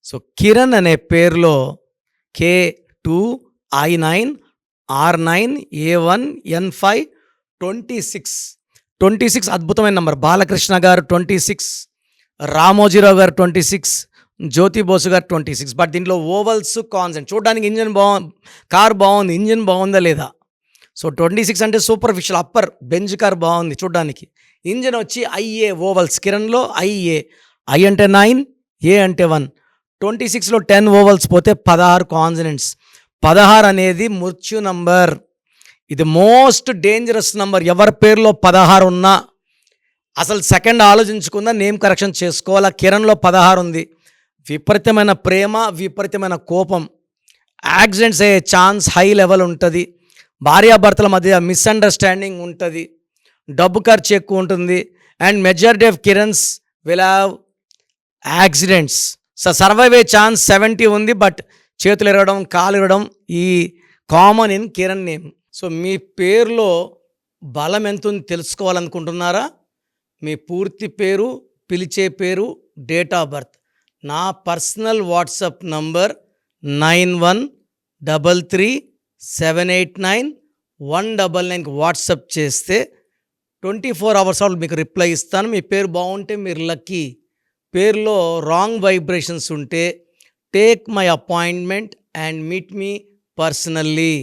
So Kiran అనే పేరులో K2I9R9A1N5 26 అద్భుతమైన నంబర్. బాలకృష్ణ గారు 26, రామోజీరావు గారు 26, జ్యోతి బోసు గారు 26. బట్ దీంట్లో ఓవల్స్ కాన్సెంట్ చూడడానికి కార్ బాగుంది, ఇంజిన్ బాగుందా లేదా. సో 26 అంటే సూపర్ఫిషియల్ అప్పర్ బెంజ్ కార్ బాగుంది చూడడానికి. ఇంజిన్ వచ్చి IA ఓవల్స్. కిరణ్లో IA, I అంటే 9, A అంటే 1. 26లో 10 ఓవల్స్ పోతే 16 కాన్సనెంట్స్. 16 అనేది మృత్యు నంబర్. ఇది మోస్ట్ డేంజరస్ నంబర్. ఎవరి పేరులో 16 ఉన్నా అసలు సెకండ్ ఆలోచించుకుందా, నేమ్ కరెక్షన్ చేసుకోవాలా. కిరణ్లో 16 ఉంది. విపరీతమైన ప్రేమ, విపరీతమైన కోపం, యాక్సిడెంట్స్ అయ్యే ఛాన్స్ హై లెవెల్ ఉంటుంది. భార్యాభర్తల మధ్య మిస్అండర్స్టాండింగ్ ఉంటుంది. డబ్బు ఖర్చు ఎక్కువ ఉంటుంది. And majority of Kirans will have accidents. So survive అయ్యే ఛాన్స్ 70 ఉంది. బట్ చేతులు ఎరగడం, కాలు ఎరగడం ఈ common in Kiran name. So మీ పేరులో బలం ఎంత ఉంది తెలుసుకోవాలనుకుంటున్నారా? మీ పూర్తి పేరు, పిలిచే పేరు, డేట్ ఆఫ్ బర్త్ నా పర్సనల్ వాట్సాప్ నంబర్ 9133789199కి వాట్సాప్ చేస్తే 24 hours మీకు రిప్లై ఇస్తాను. మీ పేరు బాగుంటే మీరు లక్కీ. పేరులో రాంగ్ వైబ్రేషన్స్ ఉంటే take my appointment and meet me personally.